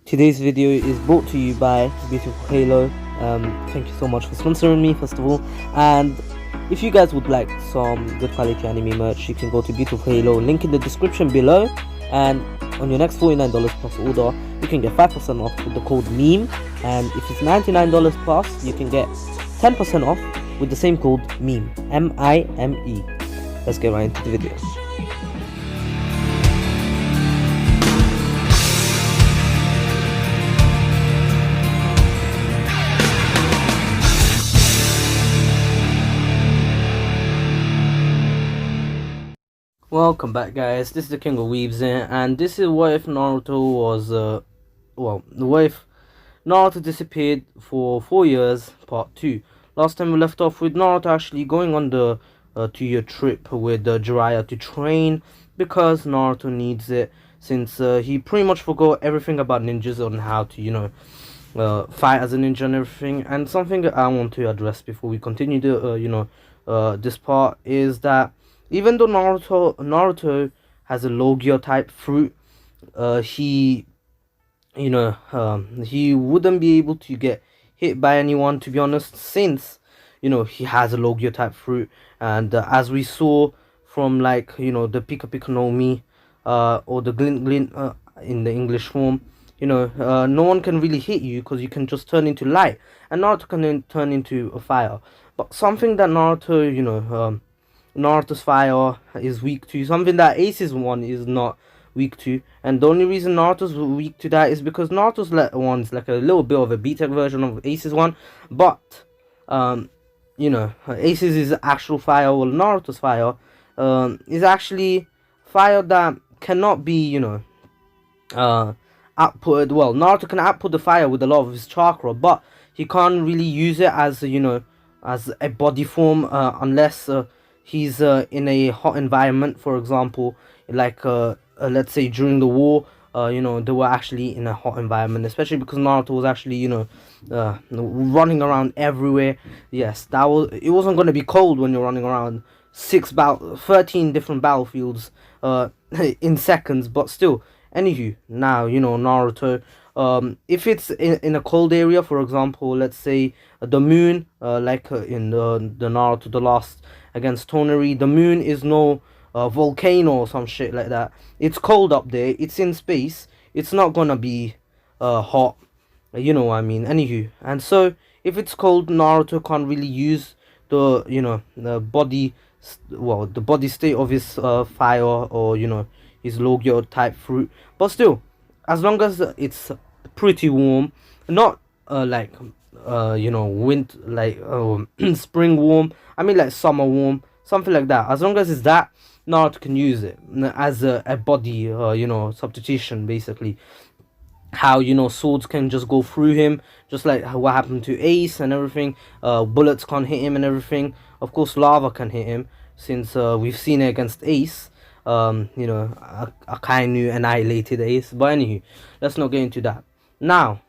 Today's video is brought to you by Beautiful Halo. Thank you so much for sponsoring me, first of all. And if you guys would like some good quality anime merch, you can go to Beautiful Halo, link in the description below. And on your next $49 plus order, you can get 5% off with the code MEME. And if it's $99 plus, you can get 10% off with the same code MEME, M-I-M-E. Let's get right into the video. Welcome back, guys. This is the King of Weebs here, and this is what if Naruto was what if Naruto disappeared for 4 years, part 2. Last time we left off with Naruto actually going on the 2-year trip with Jiraiya to train, because Naruto needs it, since he pretty much forgot everything about ninjas on how to fight as a ninja and everything. And something that I want to address before we continue the this part is that even though Naruto has a Logia type fruit, he wouldn't be able to get hit by anyone, to be honest, since he has a Logia type fruit. And as we saw from the Pika Pika no Mi or the Glint Glint in the English form, no one can really hit you because you can just turn into light, and Naruto can then turn into a fire. But something that Naruto's fire is weak to, something that Ace's one is not weak to, and the only reason Naruto's weak to that is because Naruto's one's like a little bit of a B-Tech version of Ace's one, but Ace's is actual fire, while Naruto's fire is actually fire that cannot be outputted. Well, Naruto can output the fire with a lot of his chakra, but he can't really use it as as a body form unless he's in a hot environment. For example, like let's say during the war, they were actually in a hot environment, especially because Naruto was actually running around everywhere. Yes, it wasn't going to be cold when you're running around 13 different battlefields in seconds, but still. Anywho, now Naruto, if it's in a cold area, for example, let's say the moon, in the Naruto the Last against Toneri, the moon is no volcano or some shit like that. It's cold up there, it's in space, it's not gonna be hot, you know what I mean. Anywho, and so if it's cold, Naruto can't really use the the body state of his fire, or his Logia type fruit. But still, as long as it's pretty warm, not spring warm, I mean like summer warm, something like that, as long as it's that, Naruto can use it as a body substitution, basically. How swords can just go through him, just like what happened to Ace and everything. Bullets can't hit him and everything. Of course lava can hit him, since we've seen it against Ace. Akainu annihilated Ace. But anywho, let's not get into that now.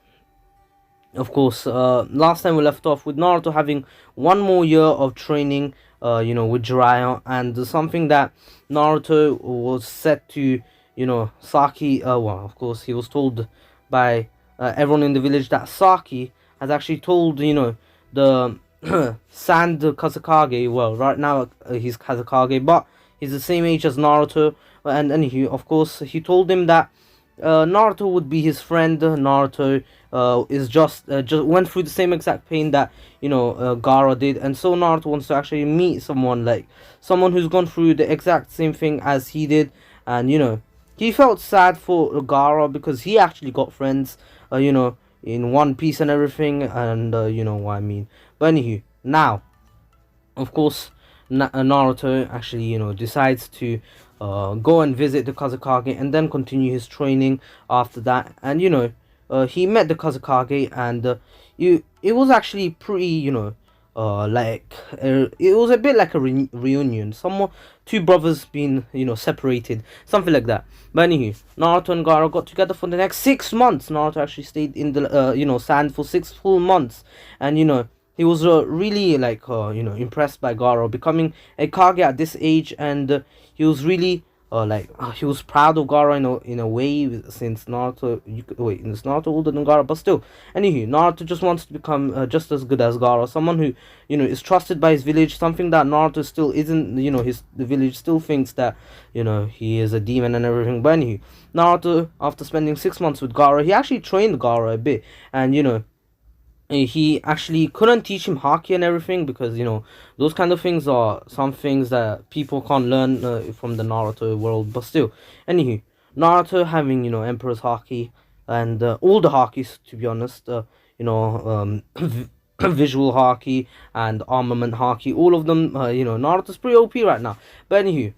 Of course, last time we left off with Naruto having one more year of training with Jiraiya, and something that Naruto was set to Saki, of course he was told by everyone in the village that Saki has actually told the Sand Kazekage, well, right now he's Kazekage, but he's the same age as Naruto. And anywho, of course, he told him that Naruto would be his friend. Naruto is just went through the same exact pain that Gaara did, and so Naruto wants to actually meet someone who's gone through the exact same thing as he did. And he felt sad for Gaara, because he actually got friends in One Piece and everything, and you know what I mean. But anywho, now of course Naruto actually decides to go and visit the Kazekage, and then continue his training after that. And he met the Kazekage, and it was actually pretty it was a bit like a reunion, two brothers being separated, something like that. But anywho, Naruto and Gaara got together for the next 6 months. Naruto actually stayed in the sand for 6 full months, and he was really impressed by Gaara becoming a Kage at this age, and he was really he was proud of Gaara in a way, since Naruto, is Naruto older than Gaara, but still. Anywho, Naruto just wants to become just as good as Gaara, someone who is trusted by his village, something that Naruto still isn't. The village still thinks that he is a demon and everything. But anywho, Naruto, after spending 6 months with Gaara, he actually trained Gaara a bit, and he actually couldn't teach him haki and everything, because those kind of things are some things that people can't learn from the Naruto world. But still, anywho, Naruto having Emperor's haki and all the hakis, to be honest, visual haki and armament haki, all of them, Naruto's pretty OP right now. But anywho,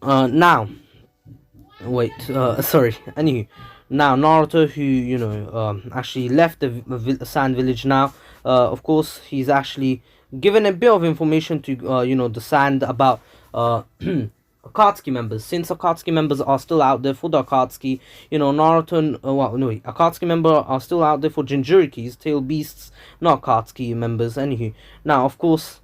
now wait, sorry. Anywho, now Naruto, who actually left the sand village now. Of course, he's actually given a bit of information to the sand about Akatsuki members. Since Akatsuki members are still out there for the Akatsuki, Naruto and Akatsuki members are still out there for Jinchurikis, tail beasts, not Akatsuki members. Anywho, now of course,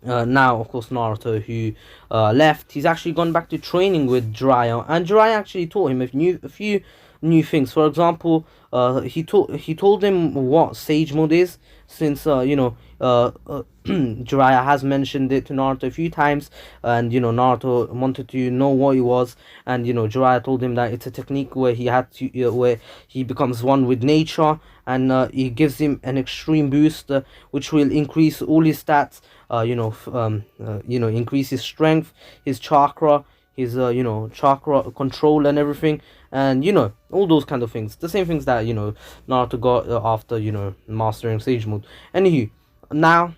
Naruto, who left, he's actually gone back to training with Jiraiya, and Jiraiya actually taught him a few new things. For example, he told him what Sage Mode is, since Jiraiya has mentioned it to Naruto a few times, and Naruto wanted to know what it was, and Jiraiya told him that it's a technique where where he becomes one with nature, and it gives him an extreme boost, which will increase all his stats. Increase his strength, his chakra, his chakra control and everything, and all those kind of things. The same things that Naruto got after mastering Sage Mode. Anywho, now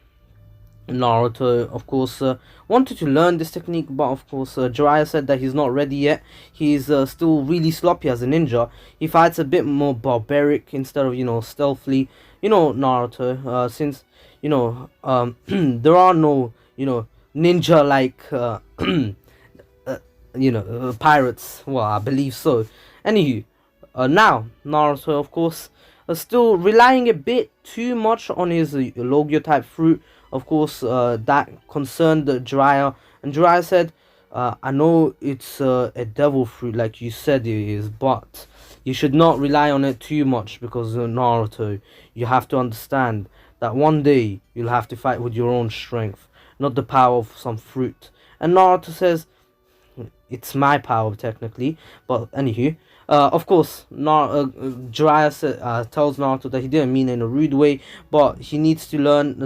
Naruto, of course, wanted to learn this technique, but of course, Jiraiya said that he's not ready yet. He's still really sloppy as a ninja. He fights a bit more barbaric instead of stealthily. Naruto, since there are no ninja like pirates. Well, I believe so. Anywho, now Naruto, of course, still relying a bit too much on his Logia type fruit. Of course, that concerned Jiraiya, and Jiraiya said, I know it's a devil fruit like you said it is, but you should not rely on it too much, because Naruto, you have to understand that one day you'll have to fight with your own strength, not the power of some fruit. And Naruto says, it's my power technically, but anywho, of course, Jiraiya tells Naruto that he didn't mean it in a rude way, but he needs to learn,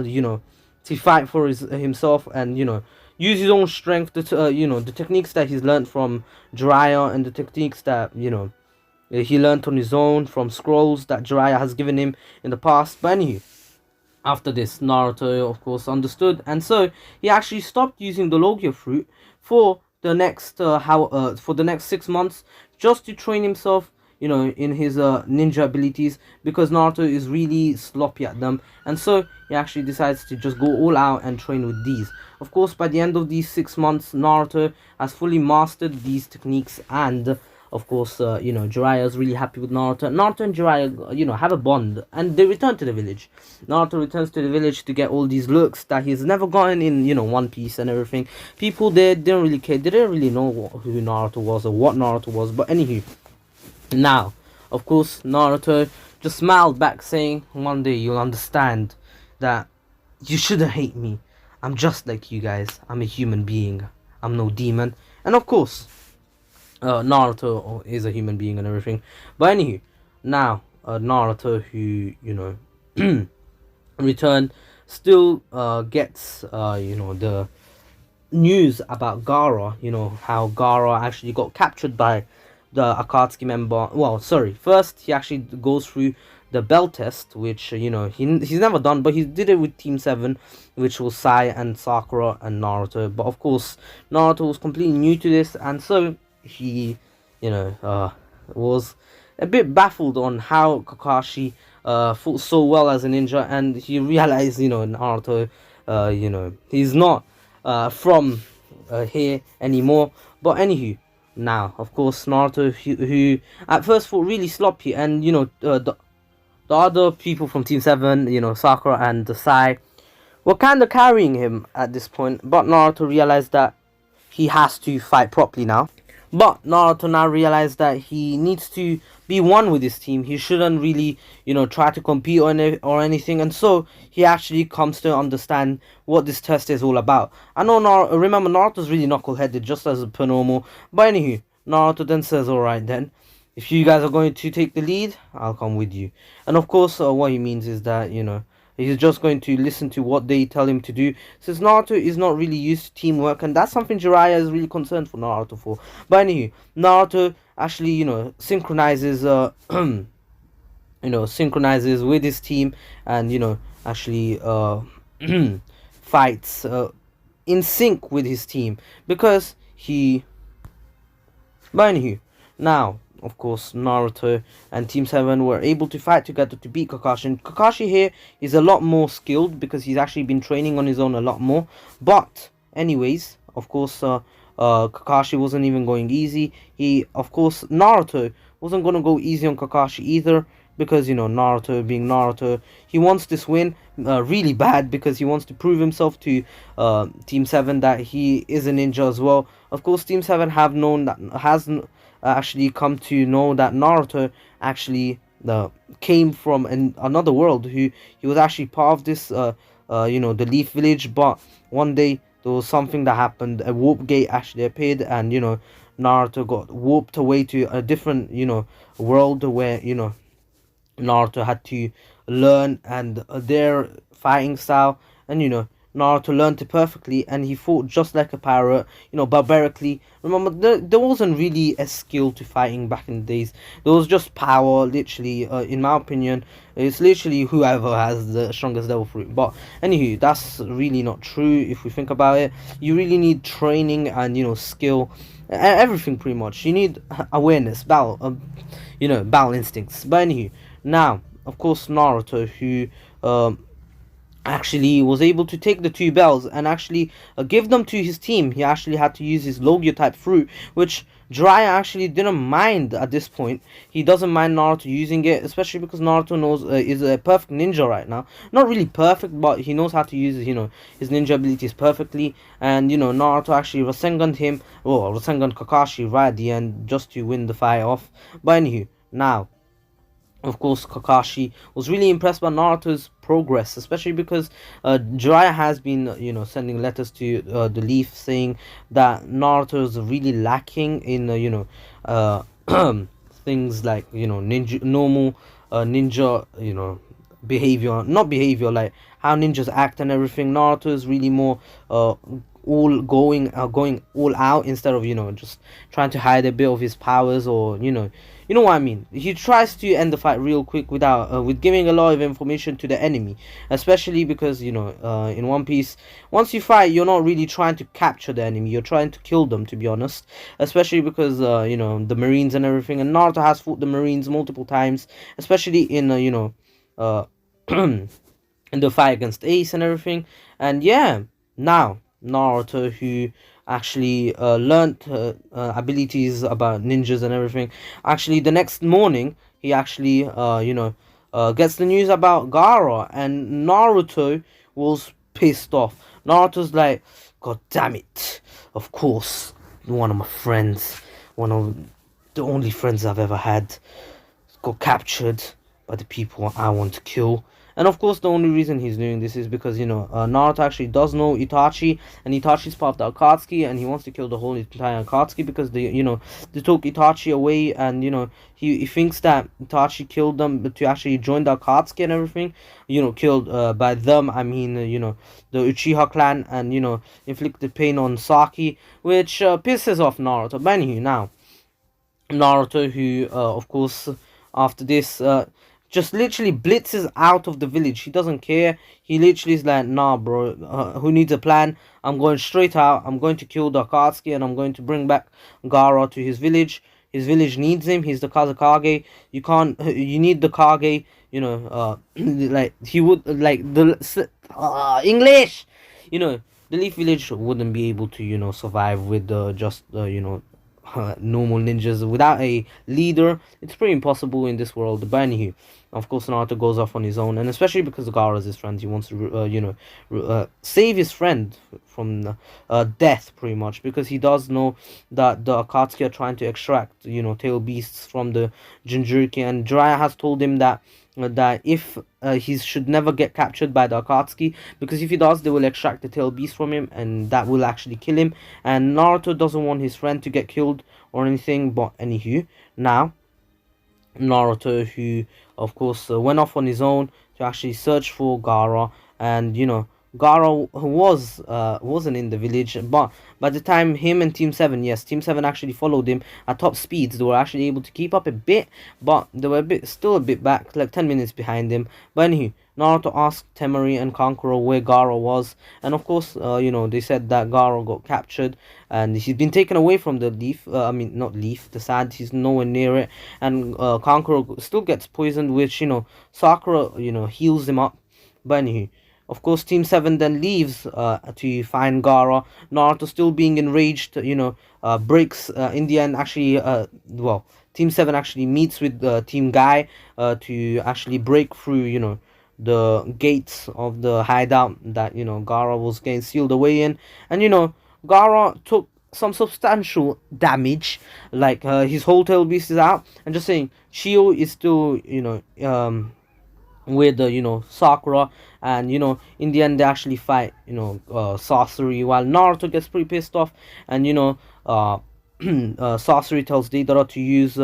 to fight for himself, and use his own strength. The techniques that he's learned from Jiraiya, and the techniques that he learned on his own from scrolls that Jiraiya has given him in the past. But anywho, after this, Naruto, of course, understood, and so he actually stopped using the Logia fruit for the next for the next 6 months, just to train himself, in his ninja abilities, because Naruto is really sloppy at them, and so he actually decides to just go all out and train with these. Of course, by the end of these 6 months, Naruto has fully mastered these techniques, and of course, Jiraiya is really happy with Naruto. Naruto and Jiraiya, have a bond, and they return to the village. Naruto returns to the village to get all these looks that he's never gotten in, One Piece and everything. People there didn't really care. They didn't really know who Naruto was or what Naruto was. But anywho, now, of course, Naruto just smiled back, saying, one day you'll understand that you shouldn't hate me. I'm just like you guys. I'm a human being. I'm no demon. And of course, Naruto is a human being and everything. But anywho, now Naruto, who returned, still gets the news about Gaara. How Gaara actually got captured by the Akatsuki member. Well, sorry. First, he actually goes through the bell test, which he's never done, but he did it with Team 7, which was Sai and Sakura and Naruto. But of course, Naruto was completely new to this, and so he was a bit baffled on how Kakashi fought so well as a ninja, and he realized Naruto he's not from here anymore. But anywho, now of course Naruto, who at first fought really sloppy, and the other people from Team 7, Sakura and Sai, were kind of carrying him at this point, but Naruto realized that he has to fight properly now. But Naruto now realized that he needs to be one with his team. He shouldn't really, try to compete or anything. And so he actually comes to understand what this test is all about. I know remember Naruto's really knuckleheaded, just as per normal. But anywho, Naruto then says, "Alright then, if you guys are going to take the lead, I'll come with you." And of course, what he means is that, he's just going to listen to what they tell him to do. Since Naruto is not really used to teamwork, and that's something Jiraiya is really concerned for Naruto for. But anyway, Naruto actually, synchronizes, synchronizes with his team, and actually, fights in sync with his team because he. But anywho, now of course, Naruto and Team 7 were able to fight together to beat Kakashi. And Kakashi here is a lot more skilled because he's actually been training on his own a lot more. But, anyways, of course, Kakashi wasn't even going easy. Of course, Naruto wasn't going to go easy on Kakashi either. Because, Naruto being Naruto, he wants this win really bad because he wants to prove himself to Team 7 that he is a ninja as well. Of course, Team 7 has actually come to know that Naruto actually came from another world. He was actually part of this, the Leaf Village. But one day there was something that happened. A warp gate actually appeared, and Naruto got warped away to a different world where Naruto had to learn and their fighting style, and Naruto learned it perfectly, and he fought just like a pirate, barbarically. Remember, there wasn't really a skill to fighting back in the days. There was just power, literally. In my opinion, it's literally whoever has the strongest devil fruit. But anywho, that's really not true if we think about it. You really need training and skill, everything pretty much. You need awareness, battle instincts. But anywho, now of course Naruto, who actually was able to take the two bells and actually give them to his team. He actually had to use his Logia type fruit, which Jiraiya actually didn't mind at this point. He doesn't mind Naruto using it, especially because Naruto knows is a perfect ninja right now. Not really perfect, but he knows how to use his ninja abilities perfectly. And Naruto actually Rasenganed him, or Rasengan Kakashi right at the end just to win the fight off. But anywho, now of course Kakashi was really impressed by Naruto's progress, especially because Jiraiya has been sending letters to the Leaf saying that Naruto is really lacking in things like ninja, normal ninja behavior, not behavior, like how ninjas act and everything. Naruto is really more all going all out instead of just trying to hide a bit of his powers, or you know what I mean. He tries to end the fight real quick without with giving a lot of information to the enemy, especially because in One Piece, once you fight, you're not really trying to capture the enemy, you're trying to kill them, to be honest. Especially because the Marines and everything, and Naruto has fought the Marines multiple times, especially in in the fight against Ace and everything. And yeah, now Naruto, who actually learned abilities about ninjas and everything, actually the next morning he actually gets the news about Gaara, and Naruto was pissed off. Naruto's like, God damn it, of course one of my friends, one of the only friends I've ever had, got captured by the people I want to kill. And of course, the only reason he's doing this is because Naruto actually does know Itachi, and Itachi's part of the Akatsuki, and he wants to kill the whole entire Akatsuki because they took Itachi away, and he thinks that Itachi killed them to actually join the Akatsuki and everything. Killed by them, I mean the Uchiha clan, and inflicted pain on Saki, which pisses off Naruto. But anyway, now Naruto, who of course after this just literally blitzes out of the village. He doesn't care. He literally is like, nah bro, who needs a plan? I'm going straight out. I'm going to kill the Akatsuki, and I'm going to bring back Gaara to his village. His village needs him. He's the Kazekage. You need the Kage, like he would, like the English, the Leaf Village wouldn't be able to survive with just normal ninjas without a leader. It's pretty impossible in this world. But anywho, Of course, Naruto goes off on his own, and especially because Gaara is his friend, he wants to, save his friend from death, pretty much, because he does know that the Akatsuki are trying to extract, tail beasts from the Jinchuriki, and Jiraiya has told him that if he should never get captured by the Akatsuki, because if he does, they will extract the tail beast from him, and that will actually kill him. And Naruto doesn't want his friend to get killed or anything. But anywho, now Naruto, who of course went off on his own to actually search for Gaara, and Gaara wasn't in the village, but by the time him and Team 7, yes, Team 7 actually followed him at top speeds. They were actually able to keep up a bit, but they were still a bit back, like 10 minutes behind him. But anyway, Naruto asked Temari and Kankuro where Gaara was, and of course, they said that Gaara got captured and he's been taken away from the leaf. I mean, not leaf, the sand. He's nowhere near it, and Kankuro still gets poisoned, which Sakura heals him up. But anyway, of course, Team 7 then leaves to find Gaara. Naruto, still being enraged, breaks in the end. Actually, Team 7 actually meets with Team Guy to actually break through, the gates of the hideout that Gaara was getting sealed away in, and Gaara took some substantial damage, like his whole tail beast is out, and just saying Shio is still with Sakura, and in the end they actually fight Sorcery, while Naruto gets pretty pissed off, and Sorcery tells Deidara to use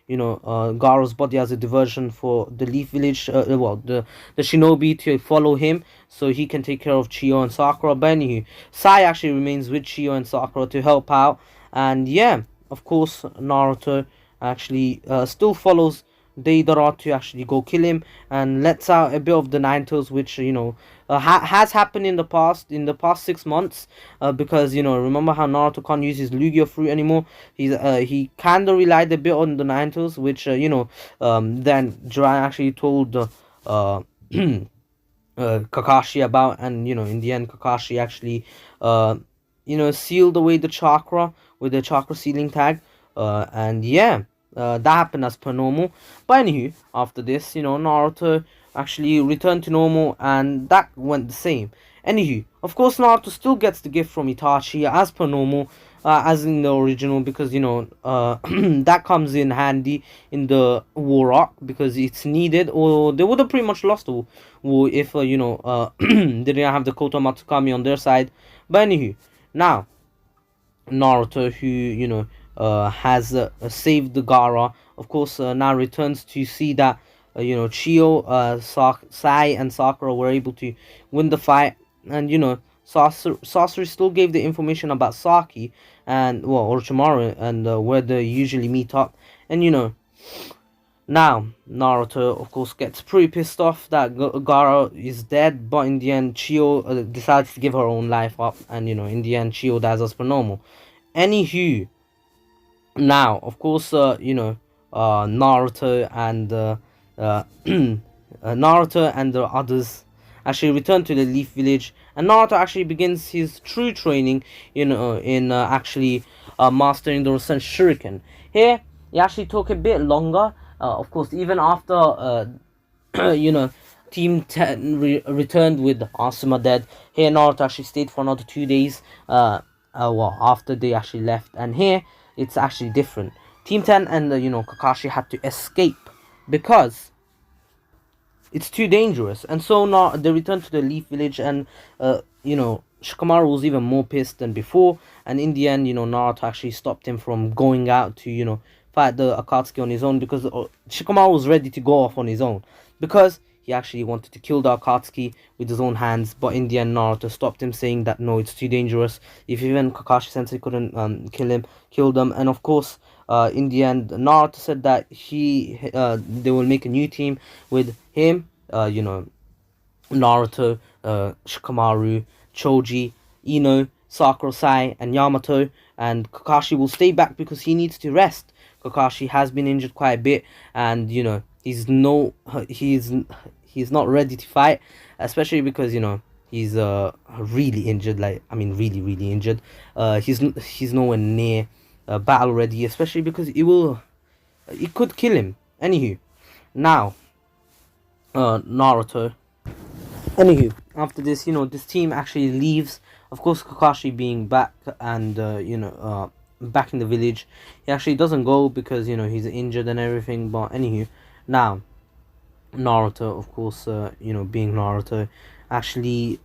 Gaara's body as a diversion for the Leaf Village, the shinobi to follow him so he can take care of Chiyo and Sakura. But anywho, Sai actually remains with Chiyo and Sakura to help out, and yeah, of course Naruto actually still follows Deidara to actually go kill him, and lets out a bit of the Nine Tails, which has happened in the past 6 months, because remember how Naruto can't use his Lugia fruit anymore. He kind of relied a bit on the Nine Tails, which then Jiraiya actually told Kakashi about, and in the end Kakashi actually sealed away the chakra with the chakra sealing tag, and yeah, that happened as per normal. But anywho, after this, Naruto actually returned to normal, and that went the same. Anywho, of course, Naruto still gets the gift from Itachi as per normal, as in the original, because that comes in handy in the war arc, because it's needed, or they would have pretty much lost the war if they didn't have the Koto Matsukami on their side. But anywho, now Naruto, who has saved the Gaara, of course, now returns to see that Chiyo, Sai, and Sakura were able to win the fight, and Sorcery still gave the information about Saki and Orochimaru, and where they usually meet up, and now Naruto of course gets pretty pissed off that Gaara is dead, but in the end Chiyo decides to give her own life up, and in the end Chiyo dies as per normal. Anywho, now of course Naruto and Naruto and the others actually return to the Leaf Village, and Naruto actually begins his true training in actually mastering the Rasen Shuriken. Here he actually took a bit longer, of course, even after Team 10 returned with Asuma dead. Here Naruto actually stayed for another 2 days after they actually left, and here it's actually different. Team 10 and Kakashi had to escape because it's too dangerous, and so now they returned to the Leaf Village, and Shikamaru was even more pissed than before, and in the end Naruto actually stopped him from going out to fight the Akatsuki on his own, because Shikamaru was ready to go off on his own, because he actually wanted to kill the Akatsuki with his own hands. But in the end Naruto stopped him, saying that no, it's too dangerous. If even Kakashi Sensei couldn't kill them, and of course in the end Naruto said that they will make a new team with him, Naruto, Shikamaru, Choji, Ino, Sakura, Sai, and Yamato, and Kakashi will stay back because he needs to rest. Kakashi has been injured quite a bit, and he's not ready to fight, especially because he's really injured, like I mean really injured. He's nowhere near battle ready, especially because it could kill him. Anywho, now Naruto. Anywho, after this, this team actually leaves. Of course, Kakashi being back and back in the village, he actually doesn't go because he's injured and everything. But anywho, now Naruto, of course, being Naruto, actually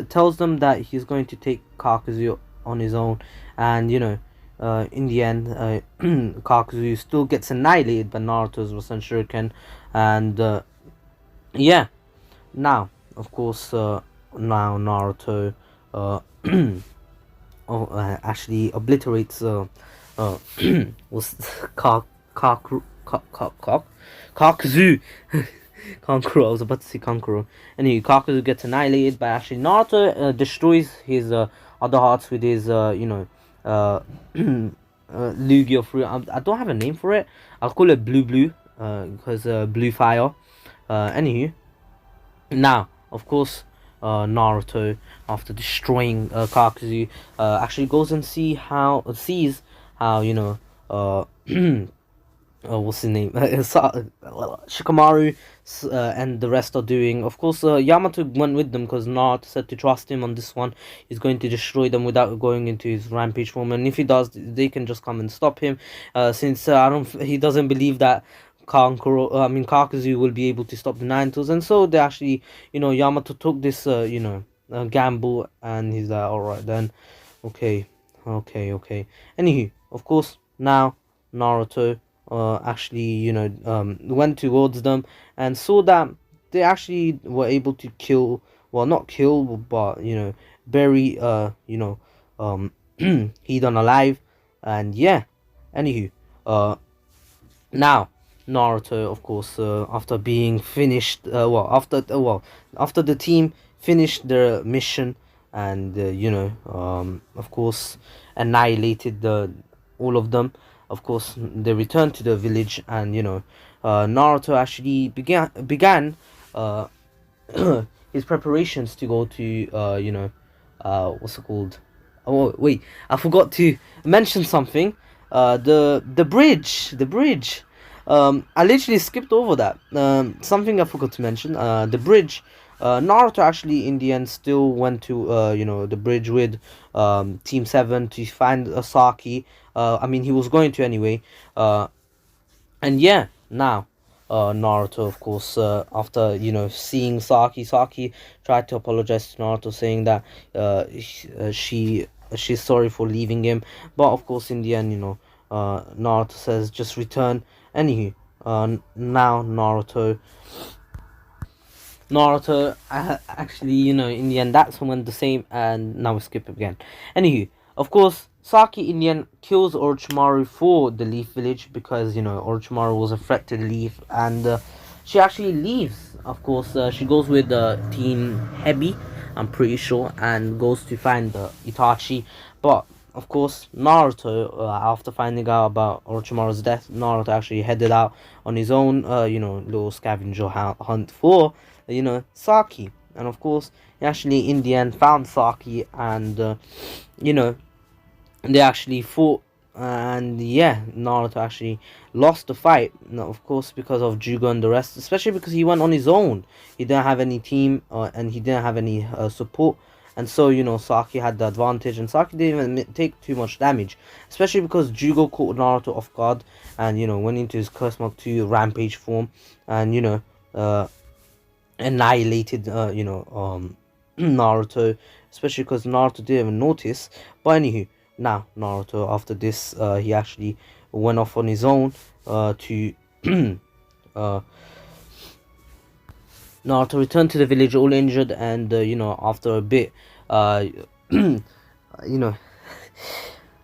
tells them that he's going to take Kakuzu on his own, and in the end, Kakuzu still gets annihilated by Naruto's Rasen Shuriken, and yeah, now of course, now Naruto, uh, actually obliterates was Kakuzu. Kankuro, I was about to say Kankuro. Anyway, Kakuzu gets annihilated by actually Naruto destroys his other hearts with his Lugia fruit. I don't have a name for it. I'll call it Blue because blue fire. Anywho, now of course Naruto, after destroying Kakuzu, actually goes and sees how what's his name? Shikamaru and the rest are doing. Of course, Yamato went with them because Naruto said to trust him on this one. He's going to destroy them without going into his rampage form, and if he does, they can just come and stop him. Since he doesn't believe that Kakuzu will be able to stop the Nine Tails, and so they actually, Yamato took this, gamble, and he's like, all right then, okay. Anywho, of course, now Naruto actually went towards them and saw that they actually were able to kill, well, not kill, but bury Hidan alive. And yeah, anywho, now Naruto, of course, after being finished, after the team finished their mission, and of course annihilated all of them. Of course, they returned to the village, and Naruto actually began his preparations to go to what's it called? Oh wait, I forgot to mention something. The bridge. I literally skipped over that. Something I forgot to mention. The bridge. Naruto actually in the end still went to the bridge with Team 7 to find Saki. He was going to anyway. And yeah, now Naruto, of course, after seeing Saki tried to apologize to Naruto, saying that she's sorry for leaving him. But of course, in the end, Naruto says just return. Anywho, now Naruto actually, in the end, that's when the same, and now we skip again. Anywho, of course, Saki in the end kills Orochimaru for the Leaf Village because, Orochimaru was a threat to the Leaf, and she actually leaves. Of course, she goes with Team Hebi, I'm pretty sure, and goes to find Itachi. But of course, Naruto, after finding out about Orochimaru's death, Naruto actually headed out on his own, little scavenger hunt for, Saki. And of course, he actually, in the end, found Saki, and, they actually fought, and yeah, Naruto actually lost the fight. Of course, because of Juga and the rest, especially because he went on his own. He didn't have any team, and he didn't have any support. And so, Saki had the advantage, and Saki didn't even take too much damage. Especially because Jugo caught Naruto off guard, and, went into his Curse Mark 2 Rampage form, and, annihilated, Naruto. Especially because Naruto didn't even notice. But anywho, now, Naruto, after this, he actually went off on his own, to, Naruto returned to the village all injured, and after a bit,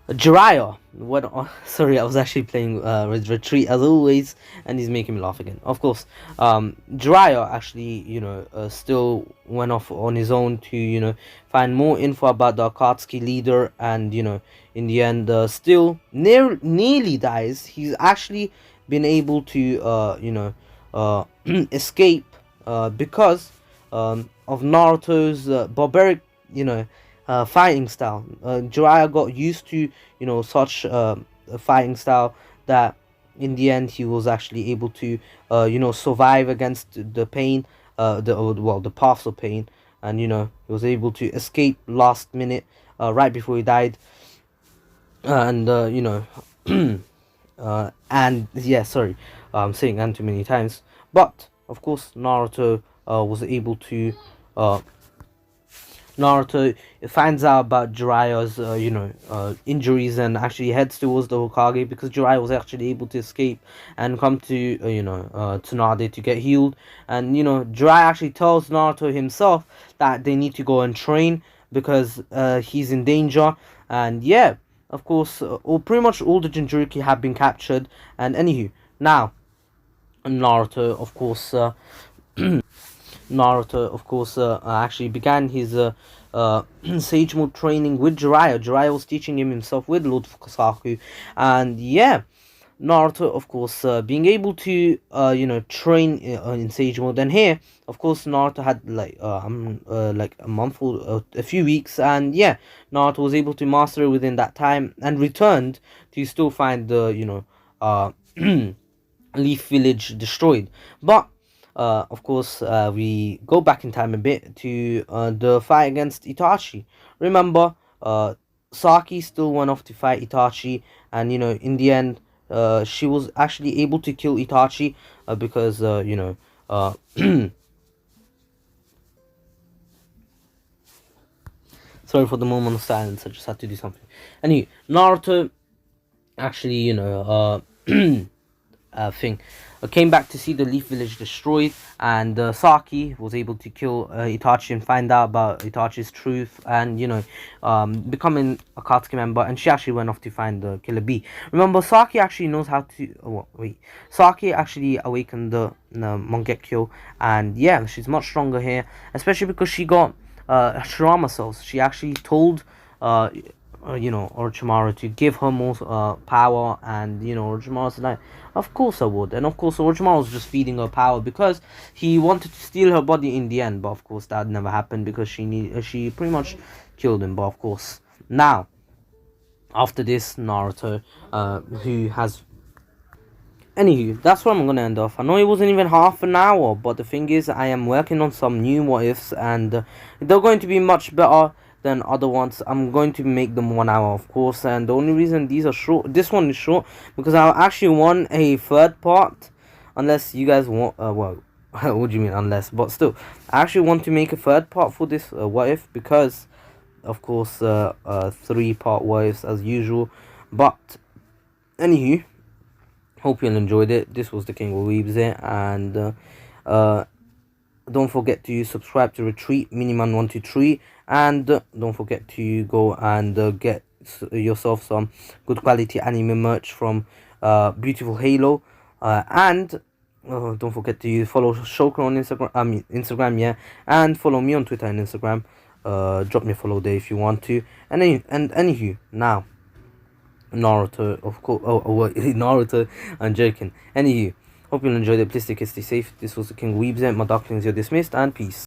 Jiraiya went on. Sorry, I was actually playing with Ratreet as always, and he's making me laugh again. Of course, Jiraiya actually, still went off on his own to, find more info about the Akatsuki leader, and in the end, still nearly dies. He's actually been able to, escape because of Naruto's barbaric, fighting style. Jiraiya got used to, such a fighting style that in the end he was actually able to survive against the pain, the paths of pain, and he was able to escape last minute, right before he died. And and yeah, sorry, I'm saying and too many times. But of course Naruto was able to uh Naruto finds out about Jiraiya's injuries, and actually heads towards the Hokage, because Jiraiya was actually able to escape and come to Tsunade to get healed. And Jiraiya actually tells Naruto himself that they need to go and train because he's in danger. And yeah, of course, pretty much all the Jinchuriki have been captured. And anywho, now Naruto, of course, actually began his sage mode training with Jiraiya. Jiraiya was teaching him himself with Lord Fukasaku, and yeah, Naruto, of course, being able to train in sage mode. And here, of course, Naruto had like a month or a few weeks, and yeah, Naruto was able to master it within that time and returned to still find the Leaf Village destroyed. But of course, we go back in time a bit to the fight against Itachi. Remember, Saki still went off to fight Itachi, and in the end, she was actually able to kill Itachi because sorry for the moment of silence. I just had to do something. Anyway, Naruto actually, thing came back to see the Leaf Village destroyed, and Saki was able to kill Itachi and find out about Itachi's truth, and becoming a Katsuki member. And she actually went off to find the Killer Bee. Remember, Saki actually knows how to Saki actually awakened the Mangekyo, and yeah, she's much stronger here, especially because she got Shirama cells. She actually told Orochimaru to give her more power, and Orochimaru said like, of course I would. And of course Orochimaru was just feeding her power because he wanted to steal her body in the end, but of course that never happened because she pretty much killed him. But of course, now after this, Naruto, who has anywho, that's where I'm gonna end off. I know it wasn't even half an hour, but the thing is, I am working on some new what ifs, and they're going to be much better than other ones. I'm going to make them 1 hour, of course, and the only reason these are short, this one is short, because I actually want a third part, unless you guys want, well, what do you mean unless, but still, I actually want to make a third part for this what if, because, of course, 3-part what ifs as usual. But, anywho, hope you all enjoyed it. This was the King of Weebs here, and don't forget to subscribe to Ratreet Miniman123, and don't forget to go and get yourself some good quality anime merch from Beautiful Halo, and don't forget to follow Shoker on Instagram, yeah, and follow me on Twitter and Instagram. Drop me a follow there if you want to. And anywho, now Naruto, of course. Naruto, I'm joking. Anywho, hope you enjoyed it. Please stay safe. This was the King Weebs, and my darklings, you're dismissed, and peace.